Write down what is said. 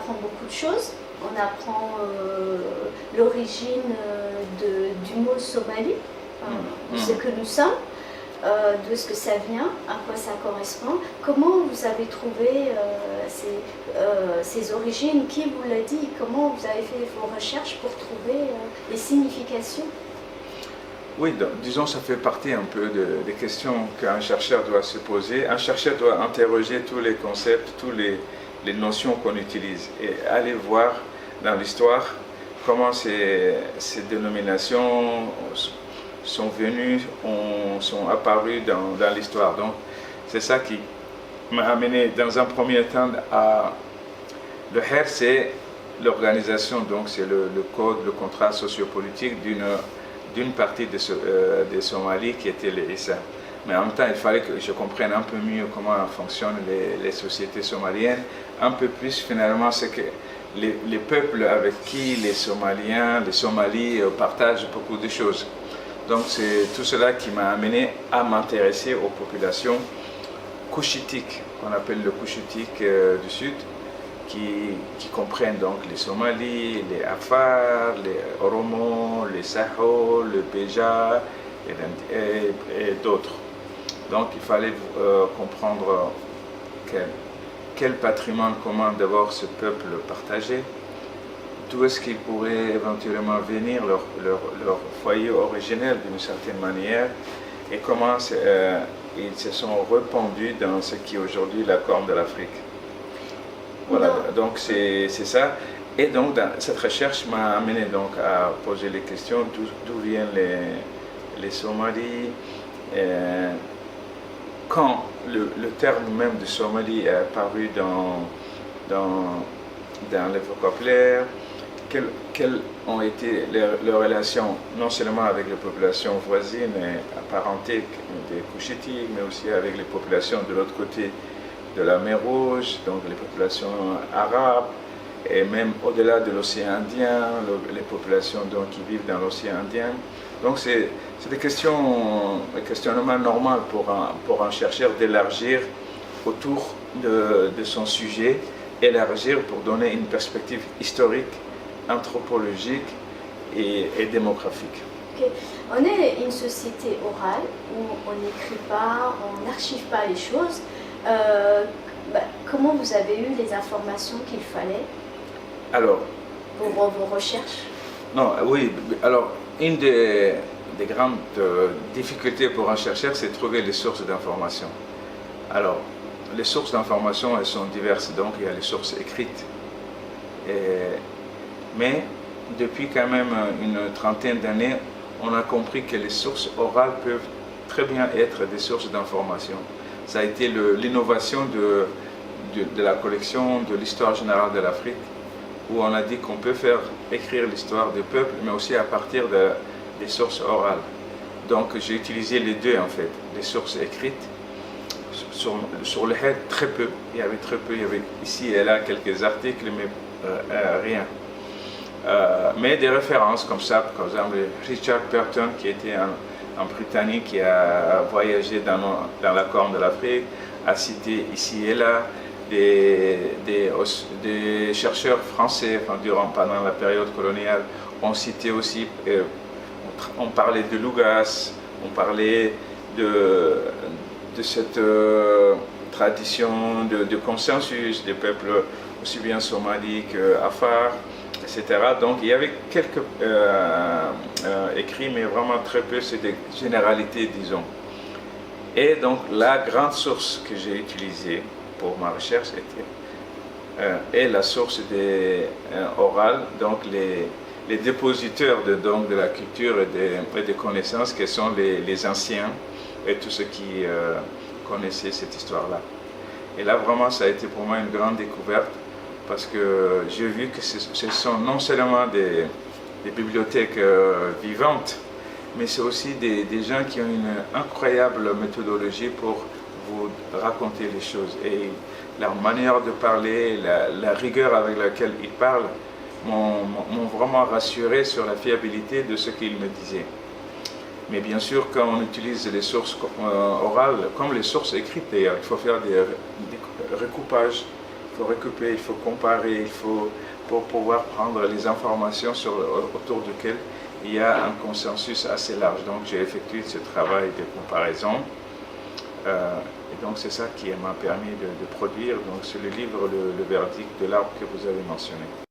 apprend beaucoup de choses. On apprend l'origine du mot Somalie, de ce que nous sommes, d'où est-ce que ça vient, à quoi ça correspond. Comment vous avez trouvé ces origines? Qui vous l'a dit? Comment vous avez fait vos recherches pour trouver les significations? Oui, donc, disons, ça fait partie un peu des questions qu'un chercheur doit se poser. Un chercheur doit interroger tous les concepts, toutes les notions qu'on utilise et aller voir dans l'histoire comment ces dénominations sont venues, sont apparues dans l'histoire. Donc, c'est ça qui m'a amené dans un premier temps à... Le HER, c'est l'organisation, donc c'est le code, le contrat sociopolitique d'une partie des Somalis qui était les Issa. Mais en même temps, il fallait que je comprenne un peu mieux comment fonctionnent les sociétés somaliennes, un peu plus finalement ce que les peuples avec qui les Somalis partagent beaucoup de choses. Donc c'est tout cela qui m'a amené à m'intéresser aux populations couchitiques, qu'on appelle le couchitique du Sud, qui comprennent donc les Somalis, les Afars, les Oromo, les Saho, le Beja et d'autres. Donc il fallait comprendre quel patrimoine commun d'abord ce peuple partageait, d'où est-ce qu'ils pourraient éventuellement venir, leur foyer originel d'une certaine manière, et comment ils se sont répandus dans ce qui est aujourd'hui la Corne de l'Afrique. Voilà, donc c'est ça. Et donc cette recherche m'a amené donc à poser les questions d'où viennent les Somalis. Quand le terme même de Somalie est apparu dans le vocabulaire, quelles ont été les relations non seulement avec les populations voisines et apparentées des Couchitiques, mais aussi avec les populations de l'autre côté de la mer Rouge, donc les populations arabes, et même au-delà de l'océan Indien, les populations donc, qui vivent dans l'océan Indien. Donc c'est des questionnements normaux pour un chercheur d'élargir autour de son sujet, élargir pour donner une perspective historique, anthropologique et démographique. Okay. On est une société orale où on n'écrit pas, on n'archive pas les choses. Comment vous avez eu les informations qu'il fallait pour vos recherches? Non, oui, alors une des grandes difficultés pour un chercheur, c'est de trouver les sources d'information. Alors, les sources d'information, elles sont diverses, donc il y a les sources écrites. Mais depuis quand même une trentaine d'années, on a compris que les sources orales peuvent très bien être des sources d'information. Ça a été l'innovation de la collection de l'histoire générale de l'Afrique, où on a dit qu'on peut faire écrire l'histoire des peuples, mais aussi à partir des sources orales. Donc j'ai utilisé les deux en fait, les sources écrites. Sur le HER, très peu. Il y avait ici et là quelques articles, mais rien. Mais des références comme ça, par exemple Richard Burton, qui était un Britannique qui a voyagé dans la Corne de l'Afrique, a cité ici et là des chercheurs français pendant la période coloniale ont cité aussi, on parlait de Lugas, on parlait de cette tradition de consensus des peuples aussi bien somalis qu'afars, etc. Donc il y avait quelques écrits, mais vraiment très peu, c'est des généralités, disons. Et donc la grande source que j'ai utilisée pour ma recherche est la source orale, donc les dépositeurs de la culture et des connaissances qui sont les anciens et tous ceux qui connaissaient cette histoire-là. Et là, vraiment, ça a été pour moi une grande découverte parce que j'ai vu que ce sont non seulement des bibliothèques vivantes, mais c'est aussi des gens qui ont une incroyable méthodologie pour vous raconter les choses. Et leur manière de parler, la rigueur avec laquelle ils parlent, m'ont vraiment rassuré sur la fiabilité de ce qu'ils me disaient. Mais bien sûr, quand on utilise les sources orales, comme les sources écrites d'ailleurs, il faut faire des recoupages, il faut recouper, il faut comparer, il faut pour pouvoir prendre les informations autour duquel il y a un consensus assez large. Donc j'ai effectué ce travail de comparaison. Et donc c'est ça qui m'a permis de produire. Donc c'est le livre Le verdict de l'arbre que vous avez mentionné.